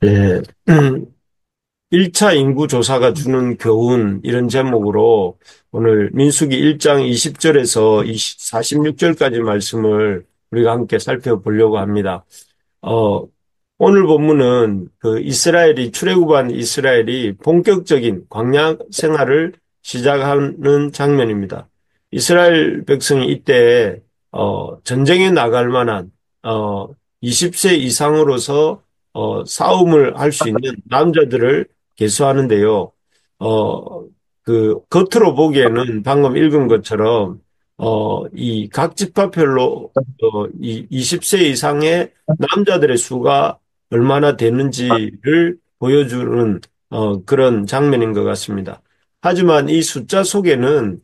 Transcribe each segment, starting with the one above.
네. 1차 인구조사가 주는 교훈 이런 제목으로 오늘 민수기 1장 20절에서 46절까지 말씀을 우리가 함께 살펴보려고 합니다. 어, 오늘 본문은 그 이스라엘이 출애굽한 이스라엘이 본격적인 광야 생활을 시작하는 장면입니다. 이스라엘 백성이 이때 전쟁에 나갈 만한 어, 20세 이상으로서 싸움을 할 수 있는 남자들을 계수하는데요. 어, 그 겉으로 보기에는 방금 읽은 것처럼 이 각 지파별로 이 20세 이상의 남자들의 수가 얼마나 되는지를 보여주는 그런 장면인 것 같습니다. 하지만 이 숫자 속에는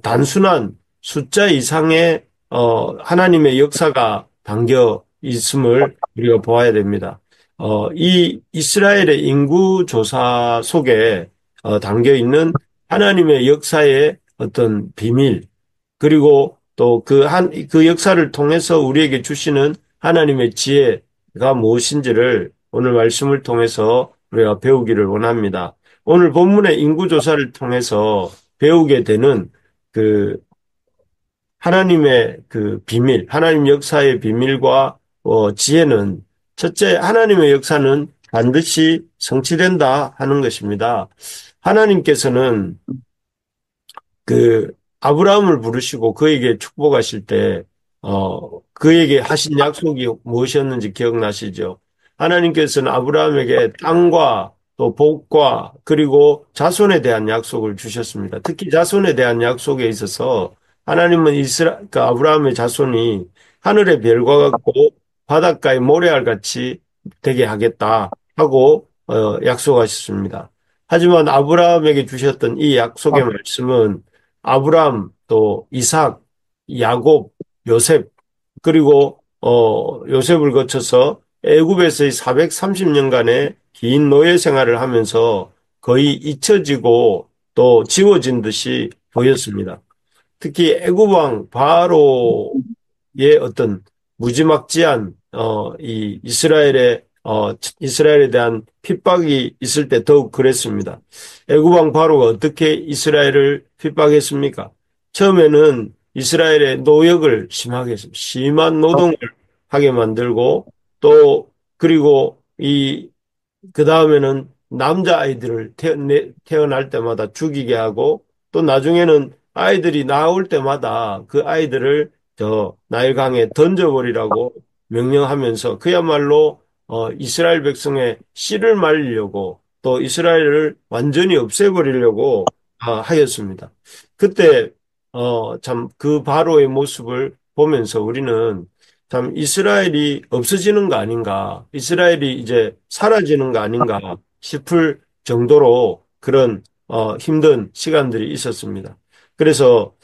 단순한 숫자 이상의 하나님의 역사가 담겨 있음을 우리가 보아야 됩니다. 이 이스라엘의 인구 조사 속에 담겨 있는 하나님의 역사의 어떤 비밀, 그리고 또 그 역사를 통해서 우리에게 주시는 하나님의 지혜가 무엇인지를 오늘 말씀을 통해서 우리가 배우기를 원합니다. 오늘 본문의 인구조사를 통해서 배우게 되는 그 하나님의 그 비밀, 하나님 역사의 비밀과 지혜는 첫째, 하나님의 역사는 반드시 성취된다 하는 것입니다. 하나님께서는 그 아브라함을 부르시고 그에게 축복하실 때 그에게 하신 약속이 무엇이었는지 기억나시죠? 하나님께서는 아브라함에게 땅과 또 복과 그리고 자손에 대한 약속을 주셨습니다. 특히 자손에 대한 약속에 있어서 하나님은 그 아브라함의 자손이 하늘의 별과 같고 바닷가의 모래알 같이 되게 하겠다 하고 약속하셨습니다. 하지만 아브라함에게 주셨던 이 약속의 말씀은 아브람, 또 이삭, 야곱, 요셉, 그리고 요셉을 거쳐서 애굽에서의 430년간의 긴 노예 생활을 하면서 거의 잊혀지고 또 지워진 듯이 보였습니다. 특히 애굽 왕 바로의 어떤 무지막지한 이 이스라엘에 대한 핍박이 있을 때 더욱 그랬습니다. 애굽 왕 바로가 어떻게 이스라엘을 핍박했습니까? 처음에는 이스라엘의 노역을 심하게 했습니다. 심한 노동을 하게 만들고 또 그리고 그 다음에는 남자아이들을 태어날 때마다 죽이게 하고 또 나중에는 아이들이 나올 때마다 그 아이들을 저 나일강에 던져버리라고 명령하면서 그야말로 이스라엘 백성의 씨를 말리려고 또 이스라엘을 완전히 없애버리려고 하였습니다. 그때 참 그 바로의 모습을 보면서 우리는 참 이스라엘이 없어지는 거 아닌가, 이스라엘이 이제 사라지는 거 아닌가 싶을 정도로 그런 힘든 시간들이 있었습니다. 그래서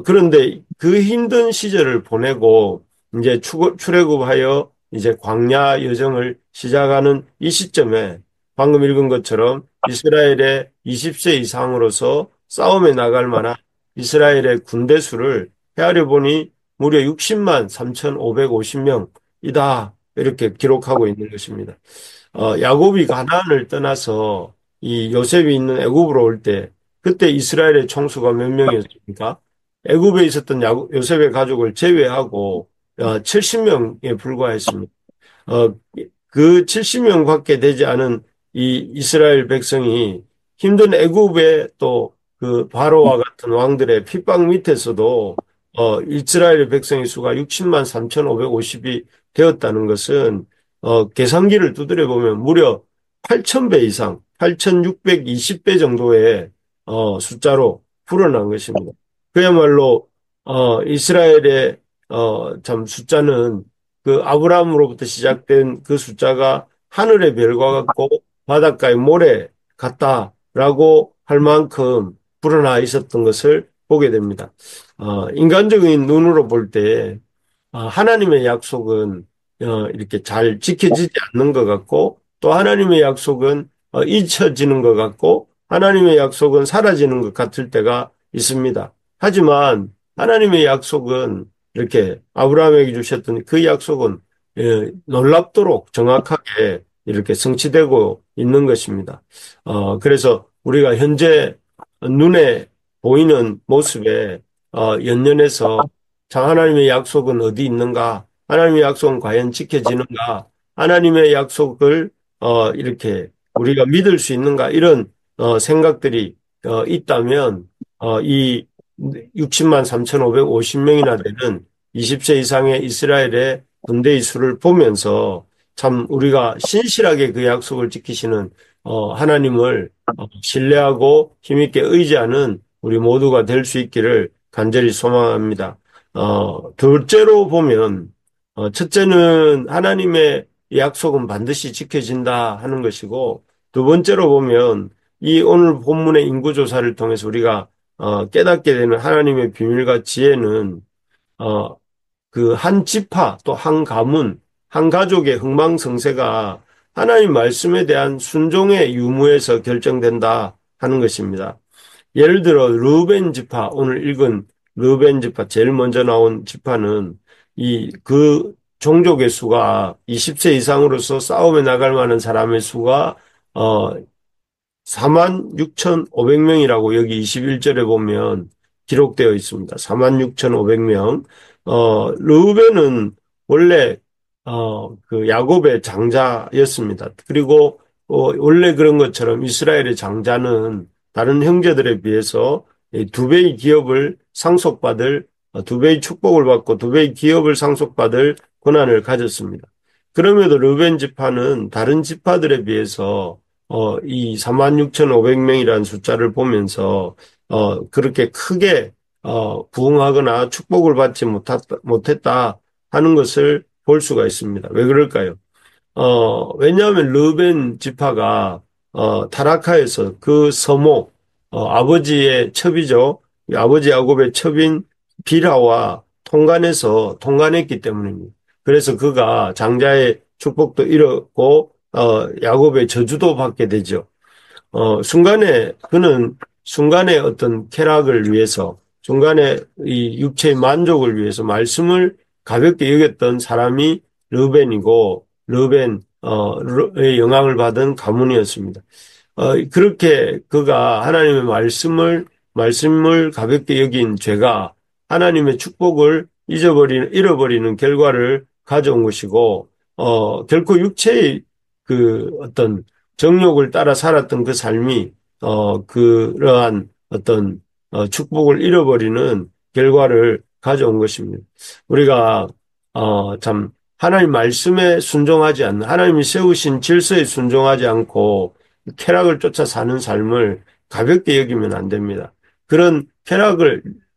그런데 그 힘든 시절을 보내고 이제 출애굽하여 이제 광야 여정을 시작하는 이 시점에 방금 읽은 것처럼 이스라엘의 20세 이상으로서 싸움에 나갈 만한 이스라엘의 군대 수를 헤아려 보니 무려 60만 3,550명이다. 이렇게 기록하고 있는 것입니다. 야곱이 가나안을 떠나서 이 요셉이 있는 애굽으로 올 때 그때 이스라엘의 총수가 몇 명이었습니까? 애굽에 있었던 요셉의 가족을 제외하고 70명에 불과했습니다. 어, 그 70명밖에 되지 않은 이 이스라엘 백성이 힘든 애굽의 또 그 바로와 같은 왕들의 핍박 밑에서도 이스라엘 백성의 수가 60만 3,550이 되었다는 것은 계산기를 두드려 보면 무려 8,000배 이상, 8,620배 정도의 숫자로 불어난 것입니다. 그야말로 이스라엘의 참 숫자는 그 아브라함으로부터 시작된 그 숫자가 하늘의 별과 같고 바닷가의 모래 같다라고 할 만큼 불어나 있었던 것을 보게 됩니다. 인간적인 눈으로 볼 때 하나님의 약속은 이렇게 잘 지켜지지 않는 것 같고 또 하나님의 약속은 잊혀지는 것 같고 하나님의 약속은 사라지는 것 같을 때가 있습니다. 하지만 하나님의 약속은 이렇게 아브라함에게 주셨던 그 약속은 놀랍도록 정확하게 이렇게 성취되고 있는 것입니다. 그래서 우리가 현재 눈에 보이는 모습에 연연해서 자, 하나님의 약속은 어디 있는가? 하나님의 약속은 과연 지켜지는가? 하나님의 약속을 이렇게 우리가 믿을 수 있는가? 이런 생각들이 있다면 이 60만 3,550명이나 되는 20세 이상의 이스라엘의 군대의 수를 보면서 참 우리가 신실하게 그 약속을 지키시는 하나님을 신뢰하고 힘있게 의지하는 우리 모두가 될 수 있기를 간절히 소망합니다. 둘째로 보면 첫째는 하나님의 약속은 반드시 지켜진다 하는 것이고 두 번째로 보면 이 오늘 본문의 인구조사를 통해서 우리가 깨닫게 되는 하나님의 비밀과 지혜는 어, 그 한 지파 또 한 가문, 한 가족의 흥망성쇠가 하나님 말씀에 대한 순종의 유무에서 결정된다 하는 것입니다. 예를 들어 르우벤 지파, 오늘 읽은 르우벤 지파 제일 먼저 나온 지파는 이 그 종족의 수가 20세 이상으로서 싸움에 나갈 만한 사람의 수가 46,500명이라고 여기 21절에 보면 기록되어 있습니다. 46,500명. 르우벤은 원래, 그 야곱의 장자였습니다. 그리고, 원래 그런 것처럼 이스라엘의 장자는 다른 형제들에 비해서 두 배의 기업을 상속받을, 두 배의 축복을 받고 두 배의 기업을 상속받을 권한을 가졌습니다. 그럼에도 르우벤 지파는 다른 지파들에 비해서 이 46,500명이라는 숫자를 보면서, 그렇게 크게, 부흥하거나 축복을 받지 못했다 하는 것을 볼 수가 있습니다. 왜 그럴까요? 왜냐하면 르벤 지파가, 타라카에서 그 서목, 아버지의 첩이죠. 아버지 야곱의 첩인 비라와 통간했기 때문입니다. 그래서 그가 장자의 축복도 잃었고, 야곱의 저주도 받게 되죠. 그는 순간의 어떤 쾌락을 위해서, 순간의 이 육체의 만족을 위해서 말씀을 가볍게 여겼던 사람이 르벤의 영향을 받은 가문이었습니다. 그렇게 그가 하나님의 말씀을 가볍게 여긴 죄가 하나님의 축복을 잃어버리는 결과를 가져온 것이고, 결코 육체의 그 어떤 정욕을 따라 살았던 그 삶이, 그러한 어떤, 축복을 잃어버리는 결과를 가져온 것입니다. 우리가, 참, 하나님 말씀에 순종하지 않는, 하나님이 세우신 질서에 순종하지 않고 쾌락을 쫓아 사는 삶을 가볍게 여기면 안 됩니다. 그런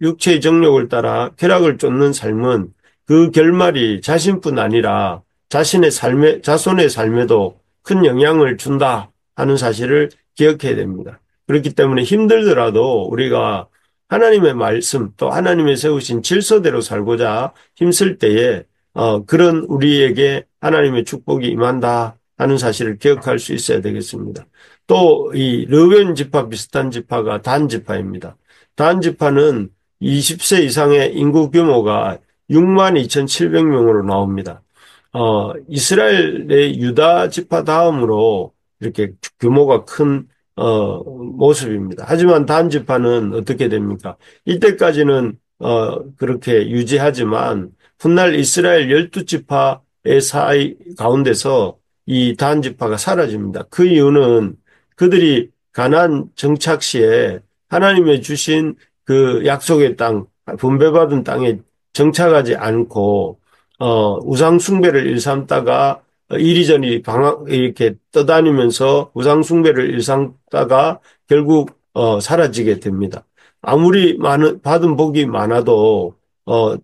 육체의 정욕을 따라 쾌락을 쫓는 삶은 그 결말이 자신뿐 아니라 자손의 삶에도 큰 영향을 준다 하는 사실을 기억해야 됩니다. 그렇기 때문에 힘들더라도 우리가 하나님의 말씀 또 하나님의 세우신 질서대로 살고자 힘쓸 때에 그런 우리에게 하나님의 축복이 임한다 하는 사실을 기억할 수 있어야 되겠습니다. 또 이 르벤 지파 비슷한 지파가 단 지파입니다. 단 지파는 20세 이상의 인구 규모가 62,700명으로 나옵니다. 이스라엘의 유다 지파 다음으로 이렇게 규모가 큰 모습입니다. 하지만 단 지파는 어떻게 됩니까? 이때까지는 그렇게 유지하지만 훗날 이스라엘 12지파의 사이 가운데서 이 단 지파가 사라집니다. 그 이유는 그들이 가나안 정착 시에 하나님의 주신 그 약속의 땅, 분배받은 땅에 정착하지 않고 우상 숭배를 일삼다가 이리저리 이렇게 떠다니면서 우상 숭배를 일삼다가 결국 사라지게 됩니다. 아무리 받은 복이 많아도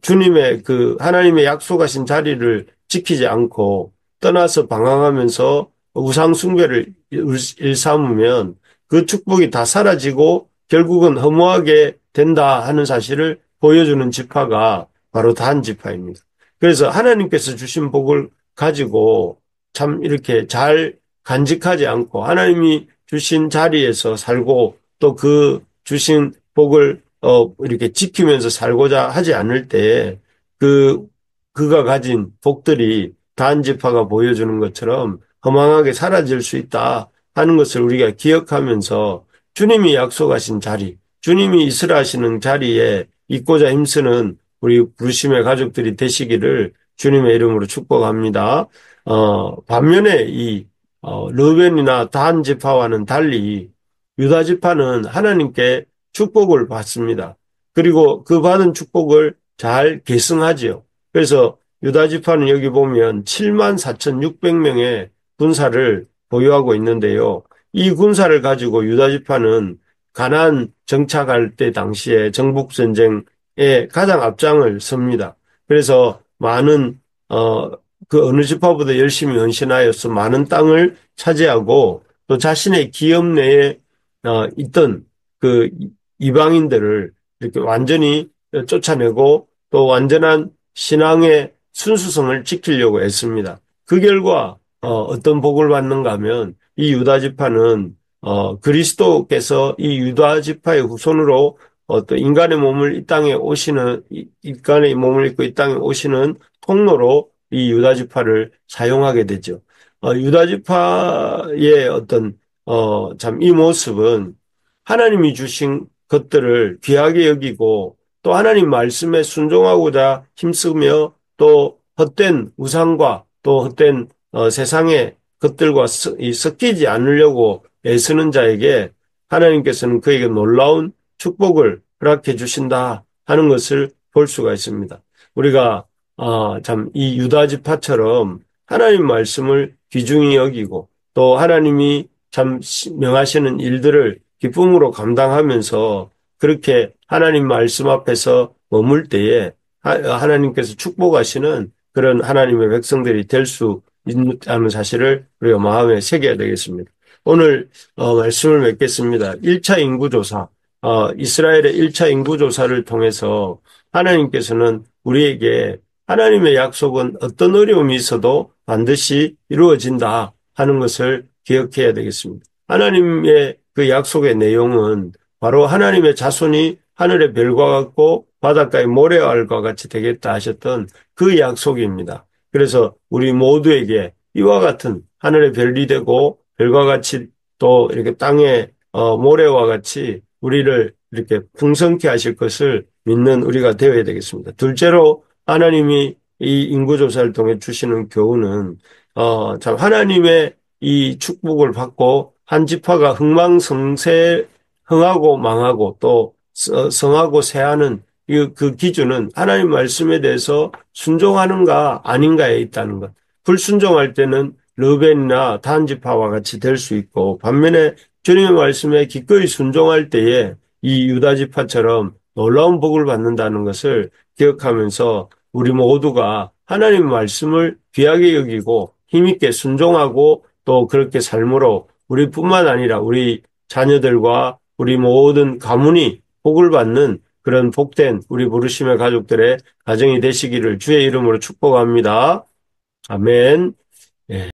주님의 그 하나님의 약속하신 자리를 지키지 않고 떠나서 방황하면서 우상 숭배를 일삼으면 그 축복이 다 사라지고 결국은 허무하게 된다 하는 사실을 보여주는 지파가 바로 단 지파입니다. 그래서 하나님께서 주신 복을 가지고 참 이렇게 잘 간직하지 않고 하나님이 주신 자리에서 살고 또 그 주신 복을 이렇게 지키면서 살고자 하지 않을 때 그가 가진 복들이 단 지파가 보여주는 것처럼 허망하게 사라질 수 있다 하는 것을 우리가 기억하면서 주님이 약속하신 자리, 주님이 있으라 하시는 자리에 있고자 힘쓰는 우리 부르심의 가족들이 되시기를 주님의 이름으로 축복합니다. 반면에 이 르벤이나 단 지파와는 달리 유다 지파는 하나님께 축복을 받습니다. 그리고 그 받은 축복을 잘 계승하지요. 그래서 유다 지파는 여기 보면 7만 4,600명의 군사를 보유하고 있는데요. 이 군사를 가지고 유다 지파는 가나안 정착할 때 당시에 정복 전쟁에 가장 앞장을 섭니다. 그래서 많은 그 어느 지파보다 열심히 헌신하여서 많은 땅을 차지하고 또 자신의 기업 내에 있던 그 이방인들을 이렇게 완전히 쫓아내고 또 완전한 신앙의 순수성을 지키려고 애씁니다. 그 결과 어떤 복을 받는가 하면 이 유다 지파는 그리스도께서 이 유다 지파의 후손으로 또 인간의 몸을 이 땅에 오시는 인간의 몸을 입고 이 땅에 오시는 통로로 이 유다 지파를 사용하게 되죠. 유다 지파의 어떤 참 이 모습은 하나님이 주신 것들을 귀하게 여기고 또 하나님 말씀에 순종하고자 힘쓰며 또 헛된 우상과 또 헛된 세상의 것들과 섞이지 않으려고 애쓰는 자에게 하나님께서는 그에게 놀라운 축복을 허락해 주신다 하는 것을 볼 수가 있습니다. 우리가 참 이 유다 지파처럼 하나님 말씀을 귀중히 여기고 또 하나님이 참 명하시는 일들을 기쁨으로 감당하면서 그렇게 하나님 말씀 앞에서 머물 때에 하나님께서 축복하시는 그런 하나님의 백성들이 될 수 있다는 사실을 우리가 마음에 새겨야 되겠습니다. 오늘 말씀을 맺겠습니다. 1차 인구조사, 이스라엘의 1차 인구조사를 통해서 하나님께서는 우리에게 하나님의 약속은 어떤 어려움이 있어도 반드시 이루어진다 하는 것을 기억해야 되겠습니다. 하나님의 그 약속의 내용은 바로 하나님의 자손이 하늘의 별과 같고 바닷가의 모래알과 같이 되겠다 하셨던 그 약속입니다. 그래서 우리 모두에게 이와 같은 하늘의 별이 되고 별과 같이 또 이렇게 땅의 모래와 같이 우리를 이렇게 풍성케 하실 것을 믿는 우리가 되어야 되겠습니다. 둘째로 하나님이 이 인구조사를 통해 주시는 교훈은 참 하나님의 이 축복을 받고 한 지파가 흥하고 망하고 또 성하고 쇠하는 그 기준은 하나님 말씀에 대해서 순종하는가 아닌가에 있다는 것. 불순종할 때는 르벤이나 단 지파와 같이 될 수 있고 반면에 주님의 말씀에 기꺼이 순종할 때에 이 유다 지파처럼 놀라운 복을 받는다는 것을 기억하면서 우리 모두가 하나님 말씀을 귀하게 여기고 힘있게 순종하고 또 그렇게 삶으로 우리뿐만 아니라 우리 자녀들과 우리 모든 가문이 복을 받는 그런 복된 우리 부르심의 가족들의 가정이 되시기를 주의 이름으로 축복합니다. 아멘.